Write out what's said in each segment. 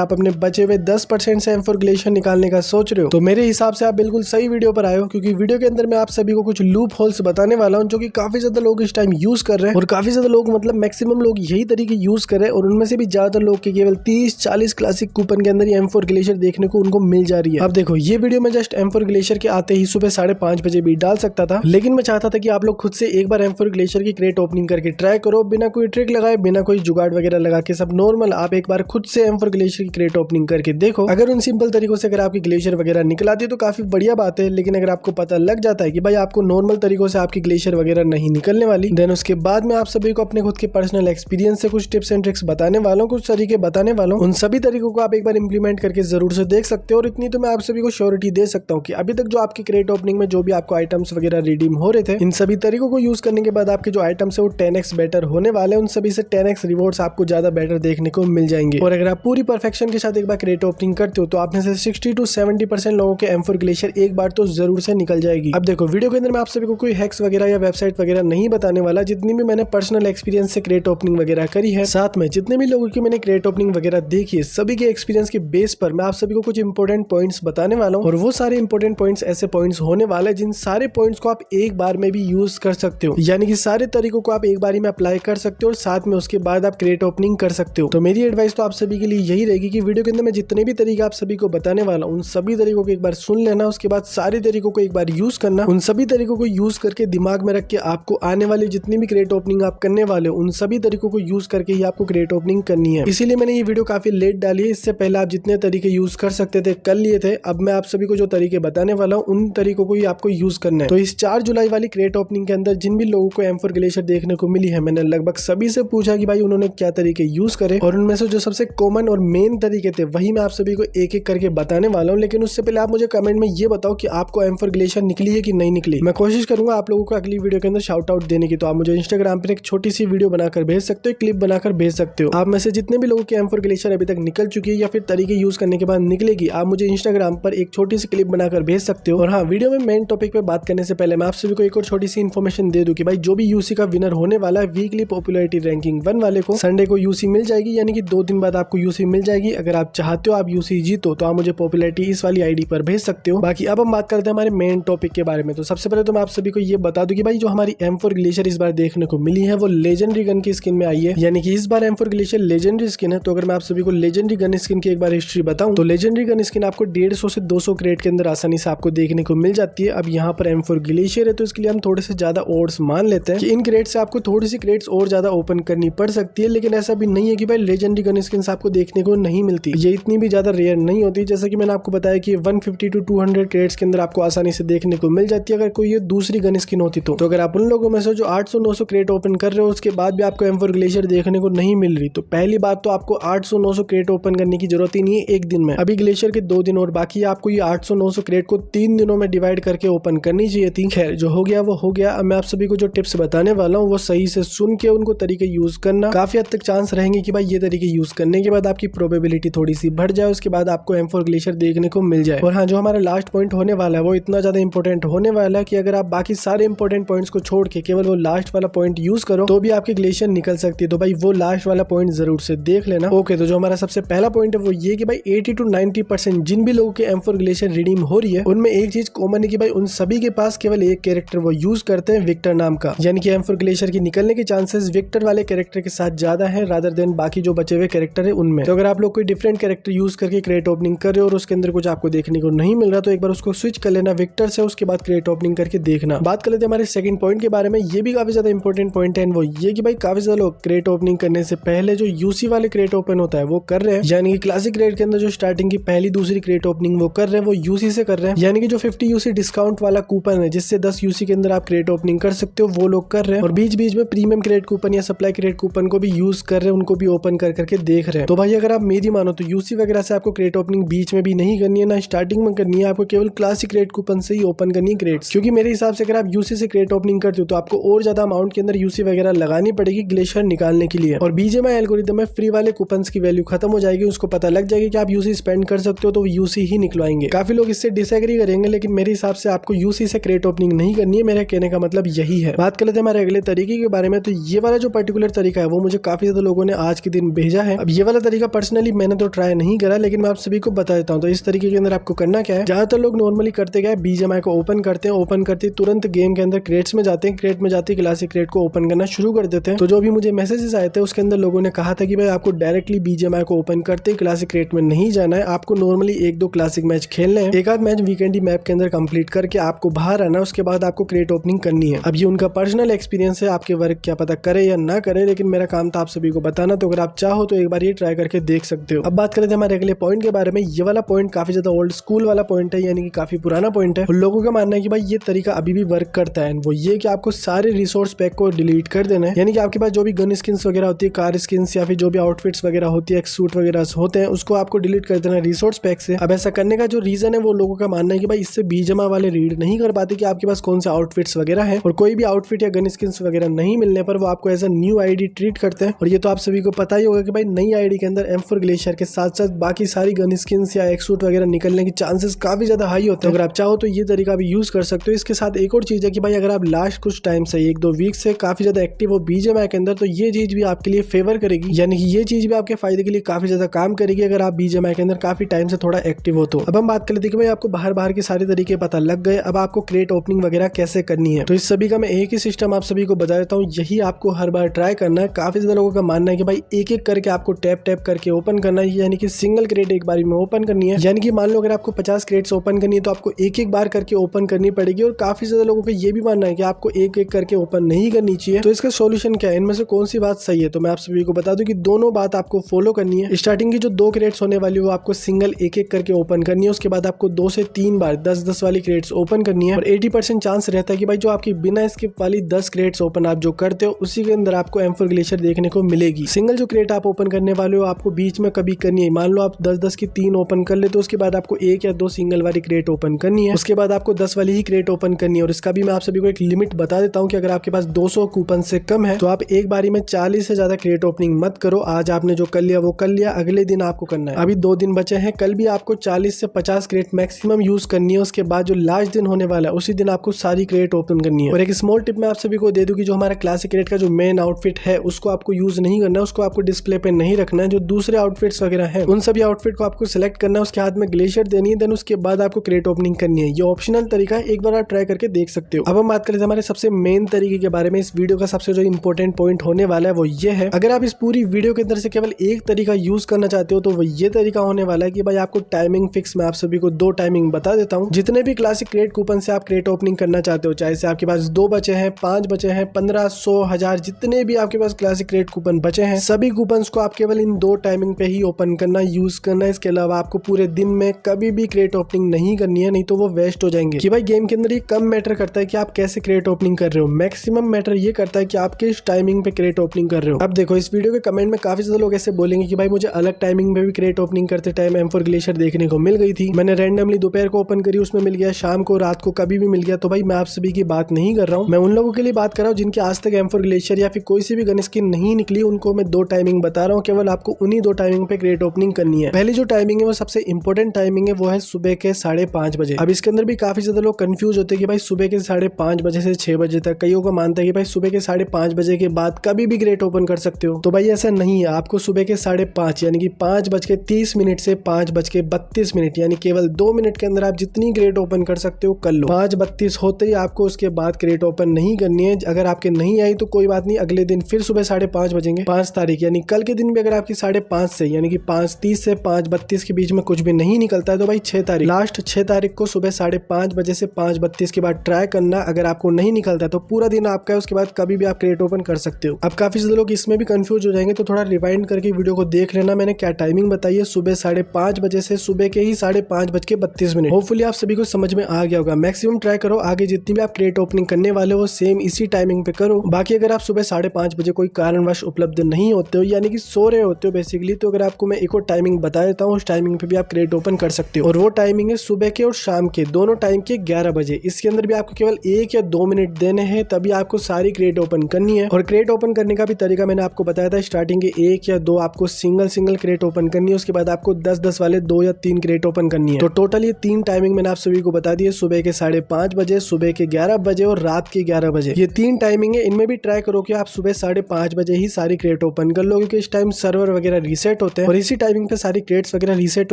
आप अपने बचे हुए 10% से M4 ग्लेशियर निकालने का सोच रहे हो तो मेरे हिसाब से आप बिल्कुल सही वीडियो पर आए हो, क्योंकि वीडियो के अंदर मैं आप सभी को कुछ लूप होल्स बताने वाला हूं जो कि काफी ज्यादा लोग इस टाइम यूज कर रहे हैं और काफी ज्यादा लोग मतलब मैक्सिमम लोग यही तरीके यूज कर रहे हैं और उनमें से भी ज्यादातर लोग के केवल 30-40 क्लासिक कूपन के अंदर ही M4 ग्लेशियर देखने को उनको मिल जा रही है। अब देखो ये वीडियो मैं जस्ट M4 ग्लेशियर के आते ही सुबह 5:30 बजे भी डाल सकता था, लेकिन मैं चाहता था कि आप लोग खुद से एक बार M4 ग्लेशियर की क्रेट ओपनिंग करके ट्राई करो, बिना कोई ट्रिक लगाए, बिना कोई जुगाड़ वगैरह लगा के, सब नॉर्मल आप एक बार खुद से M4 ग्लेशियर की क्रेट ओपनिंग करके देखो। अगर उन सिंपल तरीकों से अगर आपकी ग्लेशियर वगैरह निकल आती है तो काफी बढ़िया बात है, लेकिन अगर आपको पता लग जाता है कि भाई आपको नॉर्मल तरीकों से आपकी ग्लेशियर वगैरह नहीं निकलने वाली, देन उसके बाद मैं आप सभी को अपने खुद के पर्सनल एक्सपीरियंस से कुछ टिप्स एंड ट्रिक्स बताने वाला हूँ, कुछ तरीके बताने वाला हूँ। उन सभी तरीकों को आप एक बार इंप्लीमेंट करके जरूर से देख सकते हो और इतनी तो मैं आप सभी को श्योरिटी दे सकता हूँ कि अभी तक जो आपकी क्रेट ओपनिंग में जो भी आपको आइटम्स वगैरह रिडीम हो रहे थे, इन सभी तरीकों को यूज करने के बाद आपके जो आइटम्स है वो 10x बेटर होने वाले हैं। उन सभी से 10x रिवॉर्ड्स आपको ज्यादा बेटर देखने को मिल जाएंगे। और अगर आप पूरी परफेक्शन के साथ एक बार क्रेट ओपनिंग करते हो तो आप में से 60 to 70% लोगों के M4 ग्लेशियर एक बार तो जरूर से निकल जाएगी। अब देखो वीडियो के अंदर मैं आप सभी को कोई हैक्स वगैरह या वेबसाइट वगैरह नहीं बताने वाला, जितनी भी मैंने पर्सनल एक्सपीरियंस से क्रेट ओपनिंग वगैरह करी है, साथ में जितने भी लोगों की मैंने क्रेट ओपनिंग वगैरह देखी है, सभी के एक्सपीरियंस के बेस पर मैं आप सभी को कुछ इंपॉर्टेंट पॉइंट्स बताने वाला हूँ। और वो सारे इंपॉर्टेंट पॉइंट्स ऐसे पॉइंट्स होने वाले जिन सारे पॉइंट्स को आप एक बार में भी यूज कर सकते हो, यानी कि सारे तरीकों को आप एक बार में अप्लाई कर सकते हो और साथ में उसके बाद आप क्रेट ओपनिंग कर सकते हो। तो मेरी एडवाइस तो आप सभी के लिए यही रहेगी कि वीडियो के अंदर मैं जितने भी तरीके आप सभी को बताने वाला हूं, उन सभी तरीकों को एक बार सुन लेना, उसके बाद सारे तरीकों को एक बार यूज करना। उन सभी तरीकों को यूज करके दिमाग में रख के आपको आने वाली जितनी भी क्रेट ओपनिंग आप करने वाले हो, उन सभी तरीकों को यूज करके ही आपको क्रेट ओपनिंग करनी है। इसीलिए मैंने ये वीडियो काफी लेट डाली है, इससे पहले आप जितने तरीके यूज कर सकते थे कर लिए थे। अब मैं आप सभी को जो तरीके बताने वाला हूँ उन तरीकों को ही आपको यूज करना है। तो इस 4 जुलाई वाली क्रेट ओपनिंग के अंदर जिन भी लोगों को M4 ग्लेशियर देखने को मिली है, मैंने लगभग सभी से पूछा कि भाई उन्होंने क्या तरीके यूज करे, और उनमें से जो सबसे कॉमन और मेन तरीके थे वही मैं आप सभी को एक एक करके बताने वाला हूँ। लेकिन उससे पहले आप मुझे कमेंट में ये बताओ कि आपको M4 ग्लेशियर निकली है कि नहीं निकली। मैं कोशिश करूंगा आप लोगों को अगली वीडियो के अंदर शाउट आउट देने की, तो आप मुझे इंस्टाग्राम पर एक छोटी सी वीडियो बनाकर भेज सकते हो, क्लिप बनाकर भेज सकते हो। आप में से जितने भी लोगों की M4 ग्लेशियर अभी तक निकल चुकी है या फिर तरीके यूज करने के बाद निकलेगी, आप मुझे इंस्टाग्राम पर एक छोटी सी क्लिप बनाकर भेज सकते हो। और हाँ, वीडियो में मेन टॉपिक पे बात करने से पहले मैं आप सभी को एक और छोटी सी इन्फॉर्मेशन दे दूं कि भाई जो भी यूसी का विनर होने वाला है वीकली पॉपुलैरिटी रैंकिंग 1 वाले को संडे को यूसी मिल जाएगी, यानी कि 2 दिन बाद आपको यूसी मिल जाएगी। अगर आप चाहते हो आप यूसी जीतो तो आप मुझे पॉपुलैरिटी इस वाली आईडी पर भेज सकते हो। बाकी अब हम बात करते हैं हमारे मेन टॉपिक के बारे में। तो सबसे पहले तो मैं आप सभी को ये बता दूं कि भाई जो हमारी M4 ग्लेशियर इस बार देखने को मिली है वो लेजेंडरी गन की स्किन में आई है, यानी कि इस बार M4 ग्लेशियर लेजेंडरी स्किन है। तो अगर मैं आप सभी को लेजेंडरी गन स्किन की एक बार हिस्ट्री बताऊं तो लेजेंडरी गन स्किन आपको 150 से 200 क्रेट के अंदर आसानी से आपको देखने को मिल जाती है। अब यहाँ पर M4 ग्लेशियर है तो इसके लिए हम थोड़े से ज्यादा ओड्स मान लेते हैं कि इन क्रेट से आपको थोड़ी सी क्रेट्स और ज्यादा ओपन करनी पड़ सकती है, लेकिन ऐसा भी नहीं है कि भाई लेजेंडरी गन स्किन आपको देखने को नहीं मिलती। ये इतनी भी ज्यादा रेयर नहीं होती, जैसा कि मैंने आपको बताया कि 150 to 200 क्रेट्स के अंदर आपको आसानी से देखने को मिल जाती है अगर कोई ये दूसरी गन स्किन होती तो। अगर आप उन लोगों में से जो 800-900 क्रेट ओपन कर रहे हो उसके बाद भी आपको M4 ग्लेशियर देखने को नहीं मिल रही, तो पहली बात तो आपको 800-900 क्रेट ओपन करने की जरूरत ही नहीं है एक दिन में। अभी ग्लेशियर के 2 दिन और बाकी, आपको ये 800-900 क्रेट को 3 दिनों में डिवाइड करके ओपन करनी चाहिए थी। खैर जो हो गया वो हो गया। अब मैं आप सभी को जो टिप्स बताने वाला हूँ वो सही से सुन के उनको तरीके यूज करना। काफी हद तक चांस रहेंगे कि भाई ये तरीके यूज करने के बाद आपकी प्रोबेबिलिटी थोड़ी सी बढ़ जाए, उसके बाद आपको M4 ग्लेशियर देखने को मिल जाए। और हाँ, जो हमारा लास्ट पॉइंट होने वाला है वो इतना ज्यादा इंपॉर्टेंट होने वाला है कि अगर आप बाकी सारे इंपॉर्टेंट पॉइंट्स को छोड़ के केवल वो लास्ट वाला पॉइंट यूज करो तो भी आपकी ग्लेशियर निकल सकती है। तो भाई वो लास्ट वाला पॉइंट जरूर से देख लेना। ओके, तो जो हमारा सबसे पहला पॉइंट है वो ये कि भाई 80 to 90% जिन भी लोगों के M4 ग्लेशियर रिडीम हो रही है उनमें एक चीज कॉमन है कि भाई उन सभी के पास केवल एक कैरेक्टर वो यूज करते हैं, विक्टर नाम का, यानी कि M4 ग्लेशियर की निकलने के चांसेस विक्टर वाले कैरेक्टर के साथ ज्यादा है रादर देन बाकी जो बचे हुए कैरेक्टर है उनमें। तो अगर आप लोग कोई डिफरेंट कैरेक्टर यूज करके क्रेट ओपनिंग कर रहे हो और उसके अंदर कुछ आपको देखने को नहीं मिल रहा तो एक बार उसको स्विच कर लेना विक्टर से, उसके बाद क्रेट ओपनिंग करके देखना। बात कर लेते हैं हमारे सेकंड पॉइंट के बारे में। ये भी काफी ज्यादा इंपॉर्टेंट पॉइंट है, वो ये कि भाई काफी ज्यादा लोग क्रेट ओपनिंग करने से पहले जो यूसी वाले क्रेट ओपन होता है वो कर रहे हैं, यानी कि क्लासिक क्रेट के अंदर जो स्टार्टिंग की पहली दूसरी क्रेट ओपनिंग वो कर रहे हैं वो यूसी से कर रहे हैं, यानी कि जो 50 यूसी डिस्काउंट वाला कूपन है जिससे 10 यूसी के अंदर आप क्रेट ओपनिंग कर सकते हो वो लोग कर रहे हैं। और बीच बीच में प्रीमियम क्रेट कूपन या सप्लाई क्रेट कूपन को भी यूज कर रहे हैं, उनको भी ओपन कर करके देख रहे हैं। तो भाई अगर आप मेरी मानो तो यूसी वगैरह से आपको क्रेट ओपनिंग बीच में भी नहीं करनी है, ना स्टार्टिंग में करनी है, आपको केवल क्लासिक क्रेट कूपन से ही ओपन करनी है क्रेट्स। क्योंकि मेरे हिसाब से अगर आप यूसी से क्रेट ओपनिंग करते हो तो आपको और ज्यादा अमाउंट के अंदर यूसी वगैरह लगानी पड़ेगी ग्लेशियर निकालने के लिए। और बीजेएमआई एल्गोरिथम में फ्री वाले कूपन की वैल्यू खत्म हो जाएगी, उसको पता लग जाएगी कि आप यूसी स्पेंड कर सकते हो तो यूसी ही निकलवाएंगे। काफी लोग इससे डिसएग्री करेंगे, लेकिन मेरे हिसाब से आपको यूसी से क्रेट ओपनिंग नहीं करनी है, मेरे कहने का मतलब यही है। बात कर लेते हैं हमारे अगले तरीके के बारे में। तो ये वाला जो पर्टिकुलर तरीका है वो मुझे काफी ज्यादा लोगों ने आज के दिन भेजा है। अब ये वाला तरीका पर्सनली पर्सनली मैंने तो ट्राई नहीं करा, लेकिन मैं आप सभी को बता देता हूँ। तो इस तरीके के अंदर आपको करना क्या है, ज्यादातर लोग नॉर्मली करते क्या है, BGMI को ओपन करते हैं, ओपन करते तुरंत गेम के अंदर क्रेट्स में जाते हैं, क्रेट में जाते क्लासिक क्रेट को ओपन करना शुरू कर देते हैं। तो जो भी मुझे मैसेजेस आए थे उसके अंदर लोगों ने कहा था कि भाई आपको डायरेक्टली BGMI को ओपन करते क्लासिक क्रेट में नहीं जाना है, आपको नॉर्मली 1-2 क्लासिक मैच खेलने हैं, एक आध मैच वीकेंडी मैप के अंदर कंप्लीट करके आपको बाहर आना, उसके बाद आपको क्रेट ओपनिंग करनी है। अब ये उनका पर्सनल एक्सपीरियंस है, आपके वर्क क्या पता करे या ना करे, लेकिन मेरा काम था आप सभी को बताना। तो अगर आप चाहो तो एक बार ये ट्राई करके देख सकते हो। अब बात करें हमारे अगले पॉइंट के बारे में। ये वाला पॉइंट काफी ज्यादा ओल्ड स्कूल वाला पॉइंट है, यानी कि काफी पुराना पॉइंट है, और लोगों का मानना है कि भाई ये तरीका अभी भी वर्क करता है। वो ये कि आपको सारे रिसोर्स पैक को डिलीट कर देना है, यानी कि आपके पास जो भी गन स्किन्स वगैरह होती है, कार स्किन्स या फिर जो भी आउटफिट्स वगैरह होती है, सूट वगैरह होते हैं, उसको आपको डिलीट कर देना रिसोर्स पैक से। अब ऐसा करने का जो रीजन है वो लोगों का मानना है कि भाई इससे BGMI वाले रीड नहीं कर पाते कि आपके पास कौन से आउटफिट्स वगैरह है, और कोई भी आउटफिट या गन स्किन्स वगैरह नहीं मिलने पर वो आपको as a new ID treat करते हैं। और ये तो आप सभी को पता ही होगा कि भाई नई आईडी के अंदर M4 ग्लेशियर के साथ साथ बाकी सारी गन स्किन्स या एक सूट वगैरह निकलने की चांसेस काफी ज्यादा हाई होते हैं। अगर आप चाहो तो ये तरीका भी यूज कर सकते हो। इसके साथ एक और चीज है कि भाई अगर आप लास्ट कुछ टाइम से 1-2 वीक से काफी ज्यादा एक्टिव हो BGMI के अंदर, तो ये चीज भी आपके लिए फेवर करेगी, यानी कि ये चीज भी आपके फायदे के लिए काफी ज्यादा काम करेगी अगर आप BGMI के अंदर काफी टाइम से थोड़ा एक्टिव हो। तो अब हम बात कर लेते हैं कि भाई आपको बाहर के सारे तरीके पता लग गए, अब आपको क्रेट ओपनिंग वगैरह कैसे करनी है। तो इस सभी का मैं एक ही सिस्टम आप सभी को बता देता हूँ, यही आपको हर बार ट्राई करना है। काफी ज्यादा लोगों का मानना है कि भाई एक एक करके आपको टैप करके ओपन करना है, यानी कि सिंगल क्रेट एक बारी में ओपन करनी है। यानी कि मान लो अगर आपको 50 क्रेट्स ओपन करनी है तो आपको एक एक बार करके ओपन करनी पड़ेगी। और काफी ज्यादा लोगों का ये भी मानना है कि आपको एक एक करके ओपन नहीं करनी चाहिए। तो इसका सोल्यूशन क्या है, इनमें से कौन सी बात सही है? तो मैं आप सभी को बता दूं कि दोनों बात आपको फॉलो करनी है। स्टार्टिंग की जो 2 क्रेट्स होने वाली है वो आपको सिंगल एक एक करके ओपन करनी है, उसके बाद आपको 2 से 3 बार 10-10 वाली क्रेट्स ओपन करनी है। और 80% चांस रहता है कि भाई जो आपकी बिना स्किप वाली 10 क्रेट्स ओपन आप जो करते हो उसी के अंदर आपको M4 ग्लेशियर देखने को मिलेगी। सिंगल जो क्रेट आप ओपन करने वाले हो आपको बीच में कभी करनी है, मान लो आप 10-10 की 3 ओपन कर ले तो उसके बाद आपको 1 या 2 सिंगल वाली क्रेट ओपन करनी है, उसके बाद आपको 10 वाली ही क्रेट ओपन करनी है। और इसका भी मैं आप सभी को एक लिमिट बता देता हूँ कि अगर आपके पास 200 कूपन से कम है तो आप एक बारी में 40 से ज्यादा क्रेट ओपनिंग मत करो। आज आपने जो कर लिया वो कर लिया, अगले दिन आपको करना है। अभी 2 दिन बचे हैं, कल भी आपको 40 से 50 क्रेट मैक्सिमम यूज करनी है। उसके बाद जो लास्ट दिन होने वाला है उसी दिन आपको सारी क्रेट ओपन करनी है। और एक स्मॉल टिप मैं आप सभी को दे दूं कि जो हमारा क्लासिक क्रेट का जो मेन आउटफिट है उसको आपको यूज नहीं करना है, उसको आपको डिस्प्ले पे नहीं रखना है। जो दूसरे आउटफिट्स वगैरह है उन सभी आउटफिट को आपको सिलेक्ट करना है, उसके हाथ में ग्लेशियर देनी है, देन उसके बाद आपको क्रेट ओपनिंग करनी है। ये ऑप्शनल तरीका है, एक बार आप ट्राई करके देख सकते हो। अब हम बात करें हमारे सबसे मेन तरीके के बारे में। इस वीडियो का सबसे जो इंपॉर्टेंट पॉइंट होने वाला है वो ये है, अगर आप इस पूरी वीडियो के अंदर से केवल एक तरीका यूज करना चाहते हो तो वो ये तरीका होने वाला है कि भाई आपको टाइमिंग फिक्स, मैं आप सभी को 2 टाइमिंग बता देता हूँ। जितने भी क्लासिक क्रेट कूपन से आप क्रेट ओपनिंग करना चाहते हो, चाहे से आपके पास 2 बचे हैं, 5 बचे हैं, 15, 100, 1000, जितने भी आपके पास क्लासिक क्रेट कूपन बचे हैं, सभी कूपन को आप केवल इन 2 टाइमिंग पे ही ओपन करना, यूज करना। इसके अलावा आपको पूरे दिन में कभी भी क्रेट ओपनिंग नहीं करनी है, नहीं तो वो वेस्ट हो जाएंगे। कि भाई गेम के अंदर ये कम मैटर करता है कि आप कैसे क्रेट ओपनिंग कर रहे हो, मैक्सिमम मैटर ये करता है कि आप किस टाइमिंग पे क्रेट ओपनिंग कर रहे हो। अब देखो इस वीडियो के कमेंट में काफी ज्यादा लोग ऐसे बोलेंगे कि भाई मुझे अलग टाइमिंग में भी क्रेट ओपनिंग करते टाइम M4 ग्लेशियर देखने को मिल गई थी, मैंने रैंडमली दोपहर को ओपन करी उसमें मिल गया, शाम को, रात को, कभी भी मिल गया। तो भाई मैं आप सभी की बात नहीं कर रहा हूँ, मैं उन लोगों के लिए बात कर रहा हूँ जिनके आज तक M4 ग्लेशियर या फिर कोई सी भी गन स्किन नहीं निकली। उनको मैं 2 टाइमिंग बता रहा हूँ, केवल आपको उन्हीं 2 टाइमिंग पे क्रेट ओपनिंग करनी है। पहली जो टाइमिंग है वो सबसे इंपॉर्टेंट टाइमिंग है, वो है सुबह के 5:30 बजे। अब इसके अंदर भी काफी ज्यादा लोग कंफ्यूज होते हैं कि भाई सुबह के 5:30 बजे से 6 बजे तक। कईयों को मानता है कि भाई सुबह के 5:30 बजे के बाद कभी भी क्रेट ओपन कर सकते हो। तो भाई ऐसा नहीं है, आपको सुबह के 5:30 यानी कि 5:30 से 5:32 यानी केवल 2 मिनट के अंदर आप जितनी क्रेट ओपन कर सकते हो कर लो। 5:32 होते ही आपको उसके बाद क्रेट ओपन नहीं करनी है। अगर आपके नहीं आई तो कोई बात नहीं, अगले दिन फिर सुबह 5:30 बजेंगे, 5 तारीख यानी कल के दिन भी अगर आपकी 5:30 से यानी कि 5:30 से 5:32 के बीच में कुछ भी नहीं निकलता है तो भाई 6 तारीख, लास्ट 6 तारीख को सुबह 5:30 बजे से 5:32 के बाद ट्राई करना। अगर आपको नहीं निकलता है तो पूरा दिन आपका है, उसके बाद कभी भी आप क्रेट ओपन कर सकते हो। अब काफी ज्यादा लोग इसमें भी कंफ्यूज हो जाएंगे, तो थोड़ा रिवाइंड करके वीडियो को देख लेना मैंने क्या टाइमिंग बताई है। सुबह 5:30 बजे से सुबह के ही 5:32 होपफुली आप सभी को समझ में आ गया होगा। मैक्सिमम ट्राई करो, आगे जितनी भी आप क्रेट ओपनिंग करने वाले हो सेम इसी टाइमिंग पे करो। बाकी अगर आप सुबह 5:30 बजे कोई कारणवश उपलब्ध नहीं होते हो, यानी कि सो रहे होते हो बेसिकली, तो अगर आपको मैं एक और टाइमिंग बता देता हूँ, उस टाइमिंग पे भी आप क्रेट ओपन कर सकते हो। और वो टाइमिंग है सुबह के और शाम के दोनों टाइम के 11 बजे। इसके अंदर भी आपको केवल 1 या 2 मिनट देने हैं, तभी आपको सारी क्रेट ओपन करनी है। और क्रेट ओपन करने का भी तरीका मैंने आपको बताया था, स्टार्टिंग के 1 या 2 आपको सिंगल क्रेट ओपन करनी है, उसके बाद आपको 10-10 वाले 2 या 3 क्रेट ओपन करनी है। तो टोटल ये 3 टाइमिंग मैंने आप सभी को बता दी है, सुबह के 5:30 बजे, सुबह के 11 बजे और रात के 11 बजे। ये 3 टाइमिंग है, इनमें भी ट्राई करो कि आप सुबह 5:30 बजे ही सारी क्रेट ओपन कर लो, क्योंकि इस टाइम सर्वर वगैरह रीसेट रीसेट होते हैं और इसी टाइमिंग पे सारी क्रेट्स वगैरह रीसेट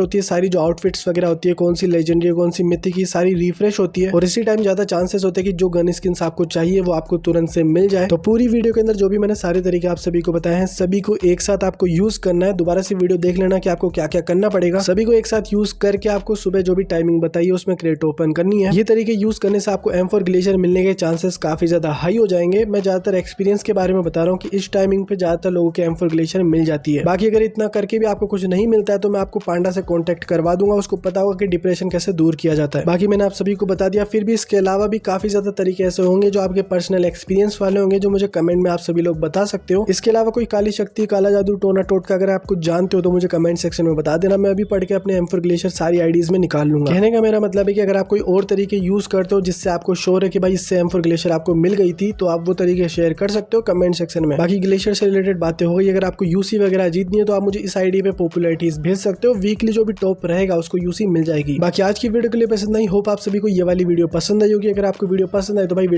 होती है, सारी जो आउटफिट्स वगैरह होती है, कौन सी लेजेंडरी कौन सी मिथी की, सारी रिफ्रेश होती है और इसी टाइम ज्यादा चांसेस होते हैं कि जो गन स्किन्स आपको चाहिए वो आपको तुरंत से मिल जाए। तो पूरी वीडियो के अंदर जो भी मैंने सारे तरीके आप सभी को बताए हैं, सभी को एक साथ आपको यूज करना है। दोबारा से वीडियो देख लेना कि आपको क्या क्या करना पड़ेगा। सभी को एक साथ यूज करके आपको सुबह जो भी टाइमिंग बताइए उसमें क्रेट ओपन करनी है। ये तरीके यूज करने से आपको M4 ग्लेशियर मिलने के चांसेस काफी ज्यादा हाई हो जाएंगे। मैं ज्यादातर एक्सपीरियंस के बारे में बता रहा हूँ कि इस टाइमिंग पे ज्यादातर लोगों के M4 ग्लेशियर मिल जाती है। बाकी अगर इतना करके भी आपको कुछ नहीं मिलता है तो मैं आपको पांडा से कॉन्टेक्ट करवा दूंगा, उसको पता होगा कि डिप्रेशन कैसे दूर किया जाता है। बाकी मैंने आप सभी को बता दिया। फिर भी इसके अलावा भी काफी ज्यादा तरीके ऐसे होंगे जो आपके पर्सनल एक्सपीरियंस वाले होंगे, जो मुझे कमेंट में आप सभी लोग बता सकते हो। इसके अलावा कोई काली शक्ति, काला जादू, टोना टोटका अगर आप कुछ जानते हो तो मुझे कमेंट सेक्शन में बता देना। मैं अभी पढ़ के अपने M4 ग्लेशियर सारी आईडीज में निकाल लूंगा। कहने का मेरा मतलब है कि अगर आप कोई और तरीके यूज करते हो जिससे आपको श्योर है कि भाई इससे M4 ग्लेशियर आपको मिल गई थी, तो आप वो तरीके शेयर कर सकते हो कमेंट सेक्शन में। बाकी ग्लेशियर से रिलेटेड बातें हो गई। अगर आपको यूसी वगैरह जीतनी है तो आप मुझे इस आईडी पे पॉपुलैरिटीज भेज सकते हो। वीकली जो भी टॉप रहेगा उसको यूसी मिल जाएगी। बाकी आज की वीडियो के लिए पसंद आई, होप आप सभी को ये वाली वीडियो पसंद आई होगी। अगर आपको वीडियो पसंद आए तो भाई वीडियो